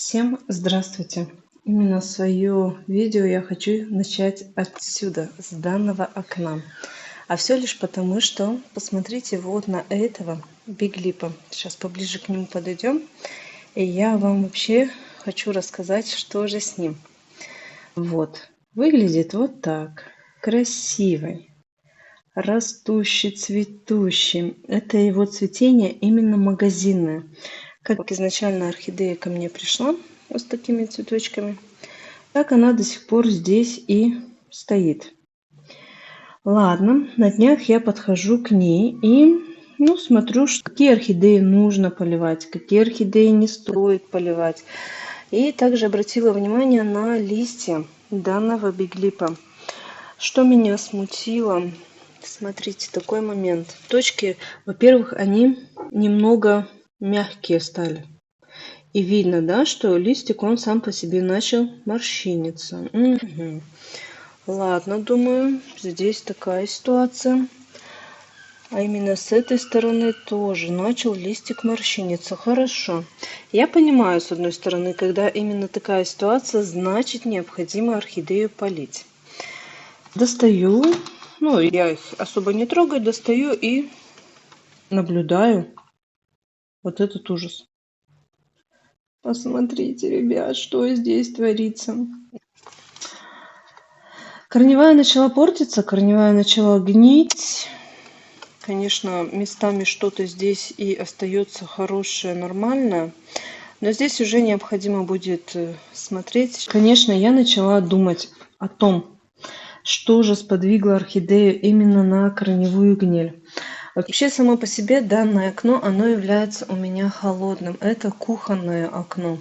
Всем здравствуйте! Именно свое видео я хочу начать отсюда, с данного окна. А все лишь потому, что посмотрите вот на этого биглипа. Сейчас поближе к нему подойдем. И я вам вообще хочу рассказать, что же с ним. Вот. Выглядит вот так. Красивый. Растущий, цветущий. Это его цветение именно магазинное. Как изначально орхидея ко мне пришла вот с такими цветочками, так она до сих пор здесь и стоит. Ладно, на днях я подхожу к ней и смотрю, какие орхидеи нужно поливать, какие орхидеи не стоит поливать. И также обратила внимание на листья данного биглипа. Что меня смутило, смотрите, такой момент. Точки, во-первых, они немного мягкие стали. И видно, да, что листик, он сам по себе начал морщиниться. Угу. Ладно, думаю, здесь такая ситуация. А именно с этой стороны тоже начал листик морщиниться. Хорошо. Я понимаю, с одной стороны, когда именно такая ситуация, значит необходимо орхидею полить. Достаю, я их особо не трогаю, достаю и наблюдаю вот этот ужас. Посмотрите, ребят, что здесь творится. Корневая начала портиться, корневая начала гнить. Конечно, местами что-то здесь и остается хорошее, нормальное. Но здесь уже необходимо будет смотреть. Конечно, я начала думать о том, что же сподвигло орхидею именно на корневую гниль. Вообще, само по себе данное окно, оно является у меня холодным. Это кухонное окно.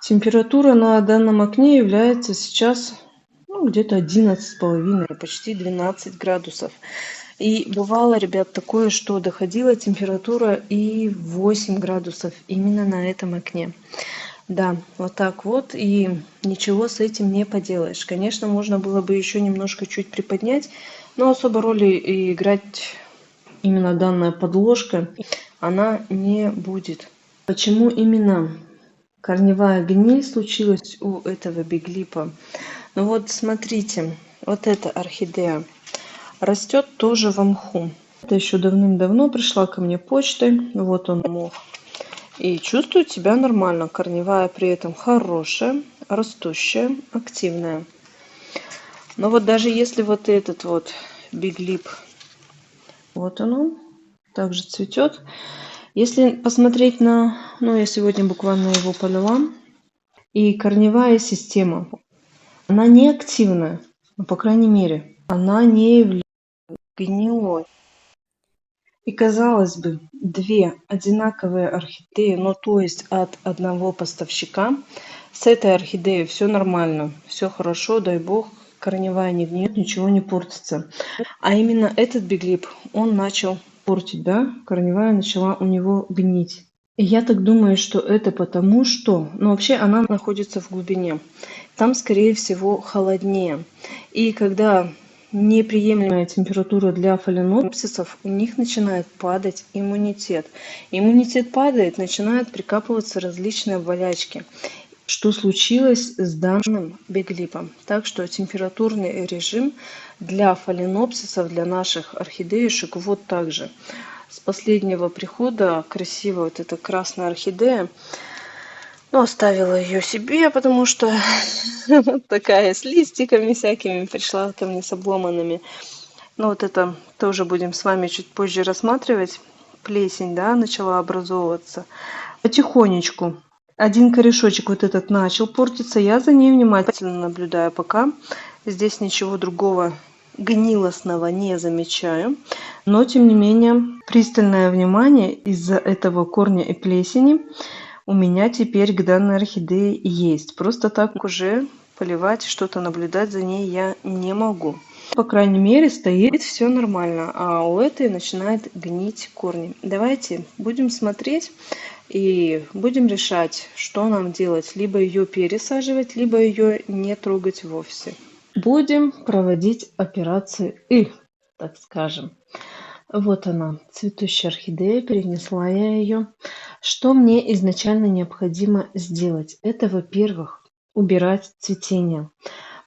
Температура на данном окне является сейчас где-то 11,5, почти 12 градусов. И бывало, ребят, такое, что доходила температура и 8 градусов именно на этом окне. Да, вот так вот, и ничего с этим не поделаешь. Конечно, можно было бы еще немножко чуть приподнять, но особо роли играть именно данная подложка, она не будет. Почему именно корневая гниль случилась у этого биглипа? Ну вот смотрите, вот эта орхидея растет тоже в мху. Это еще давным-давно пришла ко мне почтой. Вот он мох. И чувствует себя нормально. Корневая при этом хорошая, растущая, активная. Но вот даже если вот этот вот биглип, вот он, также цветет. Если посмотреть на, я сегодня буквально его полила, и корневая система, она не активная, по крайней мере, она не является гнилой. И казалось бы, две одинаковые орхидеи, то есть от одного поставщика. С этой орхидеей все нормально, все хорошо, дай бог, корневая не гниет, ничего не портится. А именно этот биглип, он начал портить, да, корневая начала у него гнить. И я так думаю, что это потому, что, вообще она находится в глубине. Там, скорее всего, холоднее. И когда неприемлемая температура для фаленопсисов, у них начинает падать иммунитет. Иммунитет падает, начинают прикапываться различные болячки. Что случилось с данным биглипом? Так что температурный режим для фаленопсисов, для наших орхидеюшек вот так же. С последнего прихода красивая вот эта красная орхидея. Оставила ее себе, потому что такая с листиками всякими пришла ко мне с обломанными. Вот это тоже будем с вами чуть позже рассматривать. Плесень, да, начала образовываться. Потихонечку. Один корешочек вот этот начал портиться. Я за ней внимательно наблюдаю пока. Здесь ничего другого гнилостного не замечаю. Но, тем не менее, пристальное внимание из-за этого корня и плесени у меня теперь к данной орхидее есть. Просто так уже поливать, что-то наблюдать за ней я не могу. По крайней мере, стоит все нормально, а у этой начинает гнить корни. Давайте будем смотреть и будем решать, что нам делать. Либо ее пересаживать, либо ее не трогать вовсе. Будем проводить операцию так скажем. Вот она, цветущая орхидея, перенесла я ее. Что мне изначально необходимо сделать? Это, во-первых, убирать цветение.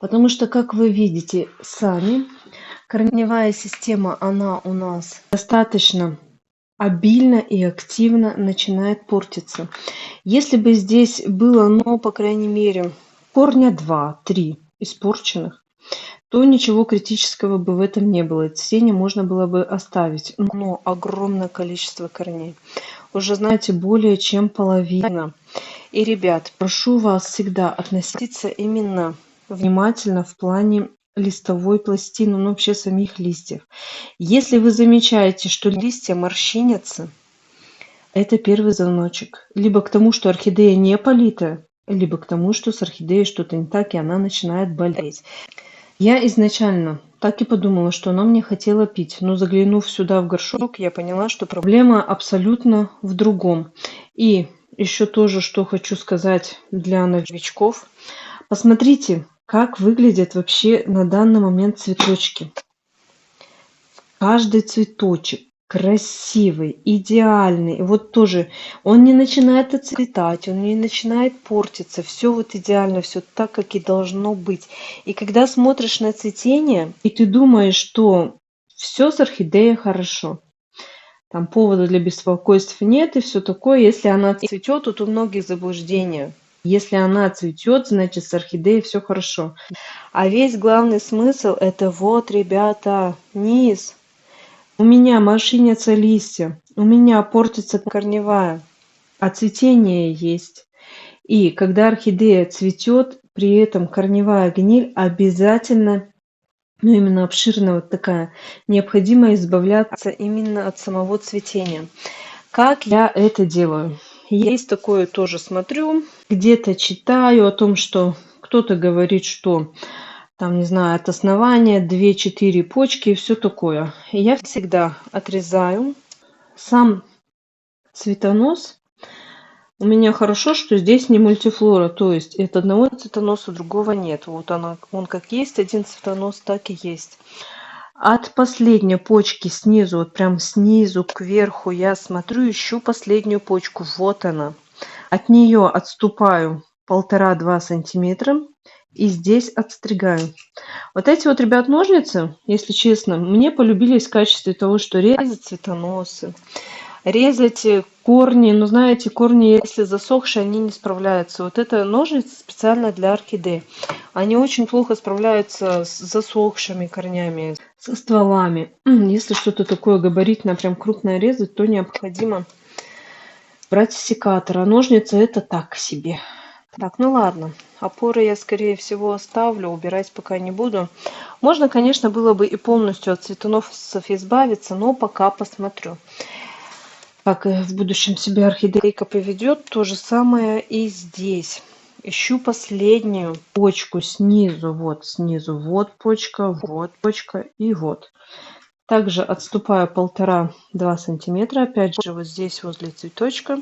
Потому что, как вы видите сами, корневая система, она у нас достаточно обильно и активно начинает портиться. Если бы здесь было, ну, по крайней мере, корня 2-3 испорченных, то ничего критического бы в этом не было. Цветение можно было бы оставить, но огромное количество корней. Уже, знаете, более чем половина. И, ребят, прошу вас всегда относиться именно внимательно в плане листовой пластины, ну вообще самих листьев. Если вы замечаете, что листья морщинятся, это первый звоночек. Либо к тому, что орхидея не политая, либо к тому, что с орхидеей что-то не так, и она начинает болеть. Я изначально так и подумала, что она мне хотела пить, но заглянув сюда в горшок, я поняла, что проблема абсолютно в другом. И еще тоже, что хочу сказать для новичков. Посмотрите, как выглядят вообще на данный момент цветочки. Каждый цветочек красивый, идеальный. Вот тоже он не начинает отцветать, он не начинает портиться. Все вот идеально, все так, как и должно быть. И когда смотришь на цветение, и ты думаешь, что все с орхидеей хорошо, там повода для беспокойств нет и все такое. Если она цветет, тут у многих заблуждения. Если она цветет, значит с орхидеей все хорошо. А весь главный смысл это вот, ребята, низ. У меня морщинятся листья, у меня портится корневая, а цветение есть. И когда орхидея цветет, при этом корневая гниль обязательно, ну именно обширная вот такая, необходимо избавляться именно от самого цветения. Как я это делаю? Есть такое тоже смотрю, где-то читаю о том, что кто-то говорит, что там, не знаю, от основания 2-4 почки и все такое. И я всегда отрезаю сам цветонос. У меня хорошо, что здесь не мультифлора, то есть от одного цветоноса другого нет. Вот он как есть, один цветонос, так и есть. От последней почки снизу, вот прям снизу кверху я смотрю, ищу последнюю почку. Вот она. От нее отступаю 1,5-2 сантиметра и здесь отстригаю. Вот эти вот, ребят, ножницы, если честно, мне полюбились в качестве того, что резать цветоносы, резать корни. Но знаете, корни, если засохшие, они не справляются. Вот это ножницы специально для орхидей. Они очень плохо справляются с засохшими корнями, со стволами. Если что-то такое габаритное, прям крупное резать, то необходимо брать секатор. А ножницы это так себе. Так, ну ладно. Опоры я, скорее всего, оставлю. Убирать пока не буду. Можно, конечно, было бы и полностью от цветоносов избавиться, но пока посмотрю. Как в будущем себя орхидейка поведет, то же самое и здесь. Ищу последнюю почку снизу. Вот снизу. Вот почка и вот. Также отступаю 1,5-2 сантиметра. Опять же, вот здесь возле цветочка.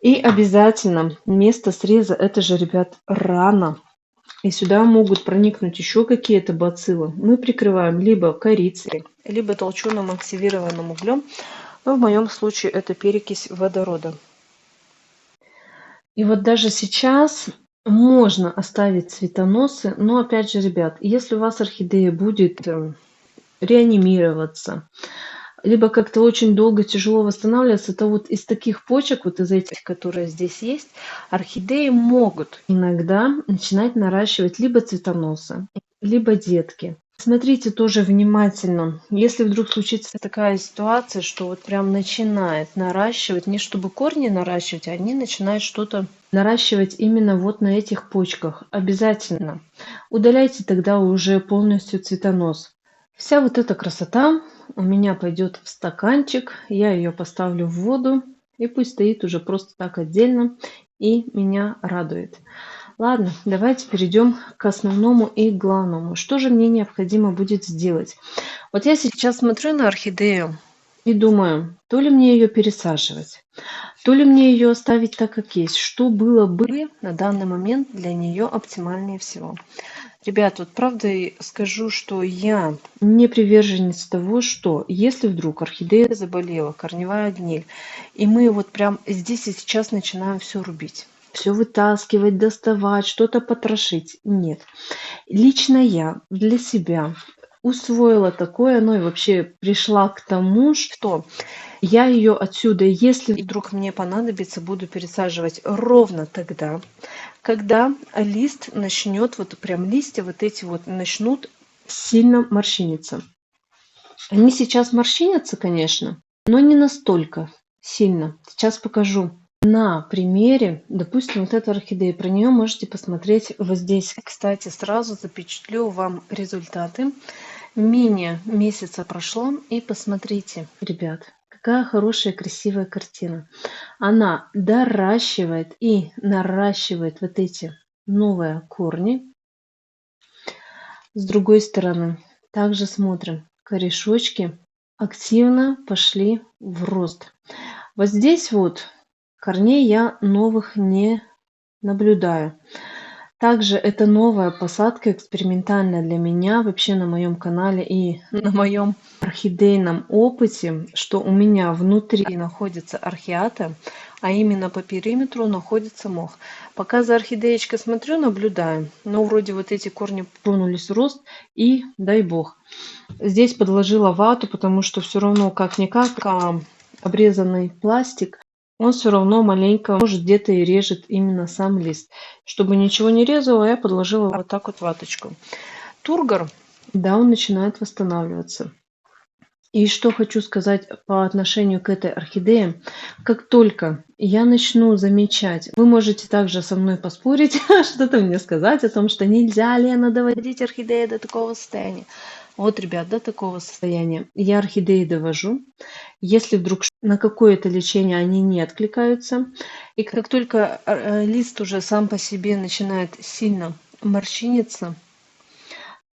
И обязательно место среза, это же, ребят, рана. И сюда могут проникнуть еще какие-то бациллы. Мы прикрываем либо корицей, либо толченым активированным углем. Но в моем случае это перекись водорода. И вот даже сейчас можно оставить цветоносы. Но опять же, ребят, если у вас орхидея будет реанимироваться, либо как-то очень долго тяжело восстанавливаться, то вот из таких почек, вот из этих, которые здесь есть, орхидеи могут иногда начинать наращивать либо цветоносы, либо детки. Смотрите тоже внимательно, если вдруг случится такая ситуация, что вот прям начинает наращивать, не чтобы корни наращивать, а они начинают что-то наращивать именно вот на этих почках. Обязательно удаляйте тогда уже полностью цветонос. Вся вот эта красота у меня пойдет в стаканчик, я ее поставлю в воду и пусть стоит уже просто так отдельно и меня радует. Ладно, давайте перейдем к основному и главному. Что же мне необходимо будет сделать? Вот я сейчас смотрю на орхидею и думаю, то ли мне ее пересаживать, то ли мне ее оставить так, как есть. Что было бы на данный момент для нее оптимальнее всего? Ребят, вот правда и скажу, что я не приверженец того, что если вдруг орхидея заболела, корневая гниль, и мы вот прям здесь и сейчас начинаем все рубить, все вытаскивать, доставать, что-то потрошить. Нет. Лично я для себя усвоила такое, ну и вообще пришла к тому, что я ее отсюда, если вдруг мне понадобится, буду пересаживать ровно тогда, когда лист начнет, вот прям листья вот эти вот начнут сильно морщиниться. Они сейчас морщинятся, конечно, но не настолько сильно. Сейчас покажу. На примере, допустим, вот эта орхидея, про нее можете посмотреть вот здесь. Кстати, сразу запечатлю вам результаты. Менее месяца прошло, и посмотрите, ребят, какая хорошая, красивая картина. Она доращивает и наращивает вот эти новые корни. С другой стороны, также смотрим, корешочки активно пошли в рост. Вот здесь вот корней я новых не наблюдаю. Также это новая посадка экспериментальная для меня вообще на моем канале и на моем орхидейном опыте, что у меня внутри находится орхиата, а именно по периметру находится мох. Пока за орхидеечкой смотрю, наблюдаю, но вроде вот эти корни тронулись в рост, и дай бог. Здесь подложила вату, потому что все равно как-никак обрезанный пластик, он все равно маленько, может, где-то и режет именно сам лист. Чтобы ничего не резала, я подложила вот так вот ваточку. Тургор, да, он начинает восстанавливаться. И что хочу сказать по отношению к этой орхидее. Как только я начну замечать, вы можете также со мной поспорить, что-то мне сказать о том, что нельзя, Лена, доводить орхидею до такого состояния. Вот, ребят, до такого состояния я орхидеи довожу. Если вдруг на какое-то лечение они не откликаются, и как только лист уже сам по себе начинает сильно морщиниться,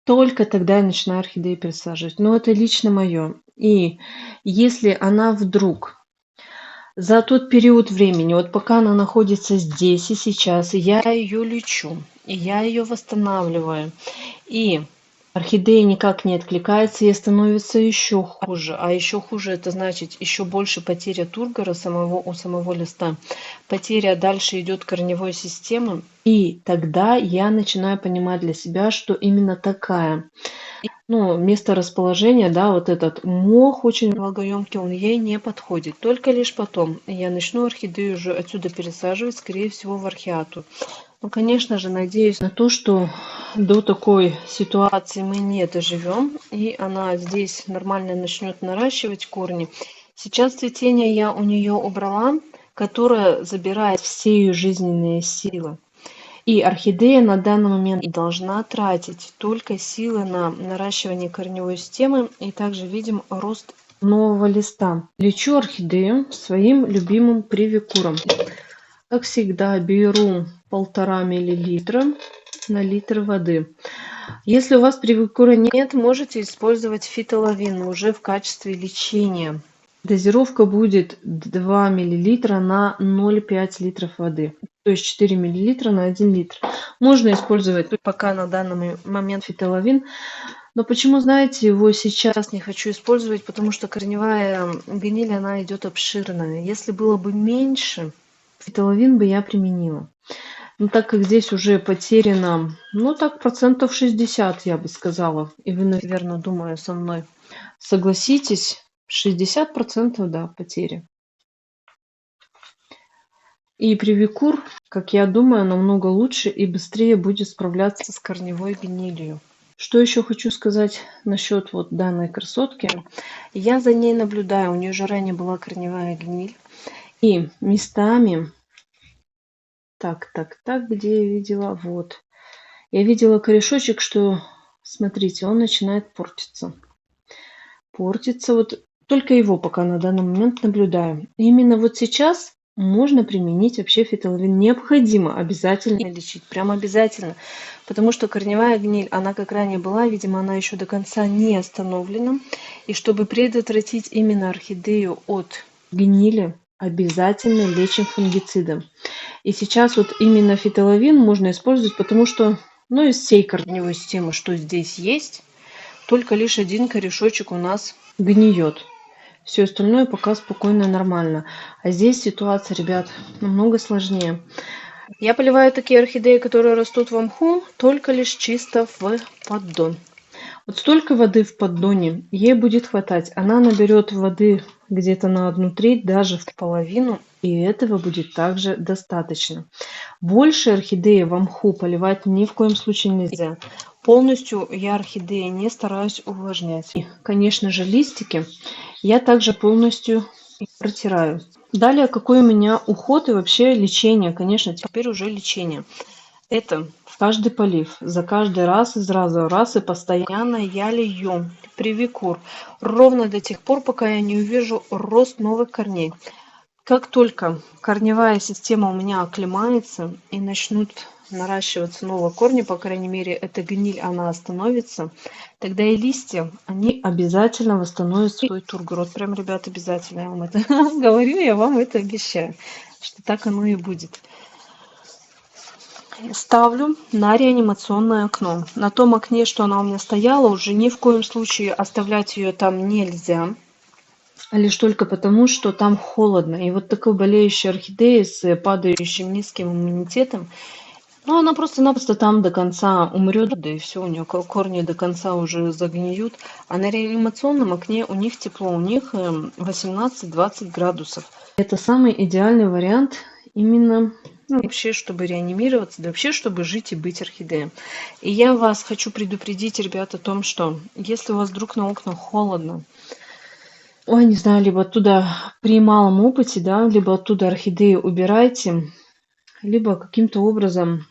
только тогда я начинаю орхидеи пересаживать. Но это лично мое. И если она вдруг за тот период времени, вот пока она находится здесь и сейчас, и я ее лечу, и я ее восстанавливаю, и орхидея никак не откликается, ей становится еще хуже. А еще хуже, это значит еще больше потеря тургора у самого листа. Потеря дальше идет корневой системы. И тогда я начинаю понимать для себя, что именно такая. Ну, место расположения, да, вот этот мох очень влагоемкий, он ей не подходит. Только лишь потом я начну орхидею уже отсюда пересаживать, скорее всего, в орхиату. Ну, конечно же, надеюсь на то, что до такой ситуации мы не доживем, и она здесь нормально начнет наращивать корни. Сейчас цветение я у нее убрала, которое забирает все ее жизненные силы. И орхидея на данный момент должна тратить только силы на наращивание корневой системы и также видим рост нового листа. Лечу орхидею своим любимым привикуром. Как всегда, беру 1,5 мл на литр воды. Если у вас привикура нет, можете использовать фитоловин уже в качестве лечения. Дозировка будет 2 мл на 0,5 литров воды. То есть 4 мл на 1 литр. Можно использовать пока на данный момент фитоловин. Но почему, знаете, его сейчас не хочу использовать? Потому что корневая гниль, она идет обширная. Если было бы меньше, фитоловин бы я применила. Но так как здесь уже потеряно, ну так, 60%, я бы сказала. И вы, наверное, думаю, со мной согласитесь, 60%, да, потери. И привикур, как я думаю, намного лучше и быстрее будет справляться с корневой гнилью. Что еще хочу сказать насчет вот данной красотки. Я за ней наблюдаю, у нее же ранее была корневая гниль. И местами... Так, где я видела? Вот. Я видела корешочек, что, смотрите, он начинает портиться. Портится. Вот только его пока на данный момент наблюдаю. И именно вот сейчас можно применить вообще фитоловин. Необходимо обязательно лечить. Прям обязательно. Потому что корневая гниль, она как ранее была, видимо, она еще до конца не остановлена. И чтобы предотвратить именно орхидею от гнили, обязательно лечим фунгицидом. И сейчас вот именно фитоловин можно использовать, потому что Ну, из всей корневой системы, что здесь есть, только лишь один корешочек у нас гниет. Все остальное пока спокойно и нормально. А здесь ситуация, ребят, намного сложнее. Я поливаю такие орхидеи, которые растут в мху, только лишь чисто в поддон. Вот столько воды в поддоне ей будет хватать. Она наберет воды где-то на 1/3, даже в половину, и этого будет также достаточно. Больше орхидеи в мху поливать ни в коем случае нельзя. Полностью я орхидеи не стараюсь увлажнять. И, конечно же, листики я также полностью протираю. Далее, какой у меня уход и вообще лечение. Конечно, теперь уже лечение. Это в каждый полив, за каждый раз из раза в раз и постоянно я лью привикур ровно до тех пор, пока я не увижу рост новых корней. Как только корневая система у меня оклемается и начнут наращиваться новые корни, по крайней мере, эта гниль, она остановится, тогда и листья, они обязательно восстановят свой тургор. Вот прям, ребят, обязательно я вам это говорю, я вам это обещаю, что так оно и будет. Ставлю на реанимационное окно. На том окне, что она у меня стояла, уже ни в коем случае оставлять ее там нельзя. Лишь только потому, что там холодно. И вот такой болеющей орхидеи с падающим низким иммунитетом, ну, она просто-напросто там до конца умрет, да и все, у нее корни до конца уже загниют. А на реанимационном окне у них тепло, у них 18-20 градусов. Это самый идеальный вариант именно вообще, чтобы реанимироваться, да вообще, чтобы жить и быть орхидеей. И я вас хочу предупредить, ребят, о том, что если у вас вдруг на окнах холодно, ой, не знаю, либо оттуда при малом опыте, да, либо оттуда орхидеи убирайте, либо каким-то образом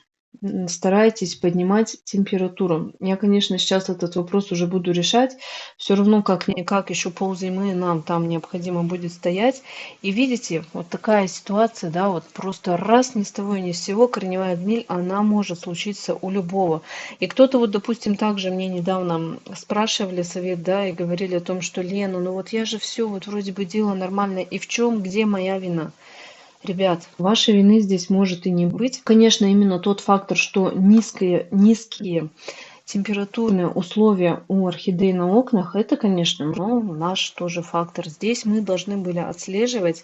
старайтесь поднимать температуру. Я, конечно, сейчас этот вопрос уже буду решать. Все равно, как-никак, еще ползимы нам там необходимо будет стоять. И видите, вот такая ситуация, да, вот просто раз ни с того ни с сего корневая гниль, она может случиться у любого. И кто-то вот, допустим, также мне недавно спрашивали совет, да, и говорили о том, что Лена, ну вот я же все вот вроде бы делала нормально, и в чем, где моя вина? Ребят, вашей вины здесь может и не быть. Конечно, именно тот фактор, что низкие температурные условия у орхидей на окнах, это, конечно, наш тоже фактор. Здесь мы должны были отслеживать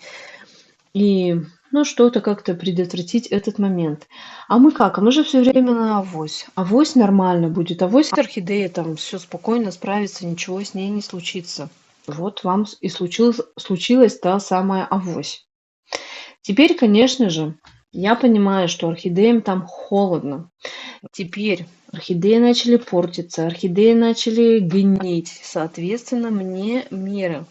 и что-то как-то предотвратить этот момент. А мы как? А мы же все время на авось. Авось нормально будет. Авось орхидея там все спокойно справится, ничего с ней не случится. Вот вам и случилась та самая авось. Теперь, конечно же, я понимаю, что орхидеям там холодно. Теперь орхидеи начали портиться, орхидеи начали гнить. Соответственно, мне меры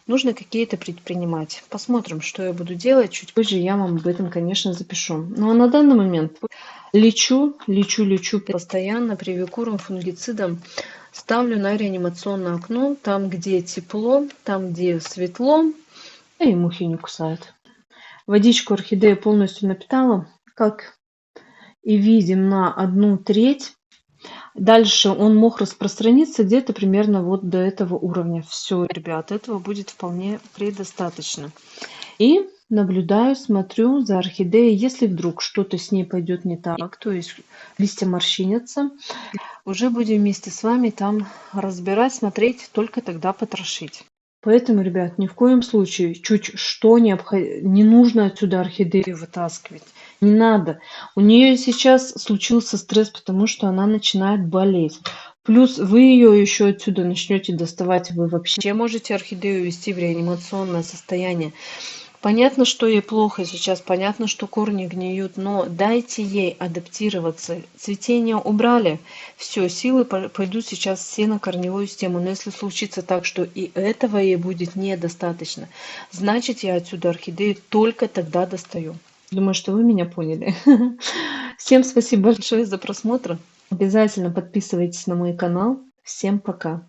нужно какие-то предпринимать. Посмотрим, что я буду делать. Чуть позже я вам об этом, конечно, запишу. Ну а на данный момент лечу постоянно привикуром, фунгицидом. Ставлю на реанимационное окно, там, где тепло, там, где светло, и мухи не кусают. Водичку орхидея полностью напитала, как и видим, на 1/3. Дальше он мог распространиться где-то примерно вот до этого уровня. Все, ребят, этого будет вполне предостаточно. И наблюдаю, смотрю за орхидеей. Если вдруг что-то с ней пойдет не так, то есть листья морщинятся, уже будем вместе с вами там разбирать, смотреть, только тогда потрошить. Поэтому, ребят, ни в коем случае чуть что не нужно отсюда орхидею вытаскивать. Не надо. У нее сейчас случился стресс, потому что она начинает болеть. Плюс вы ее еще отсюда начнете доставать, вы вообще можете орхидею ввести в реанимационное состояние. Понятно, что ей плохо сейчас, понятно, что корни гниют, но дайте ей адаптироваться. Цветение убрали, все, силы пойдут сейчас все на корневую систему. Но если случится так, что и этого ей будет недостаточно, значит, я отсюда орхидею только тогда достаю. Думаю, что вы меня поняли. Всем спасибо большое за просмотр. Обязательно подписывайтесь на мой канал. Всем пока.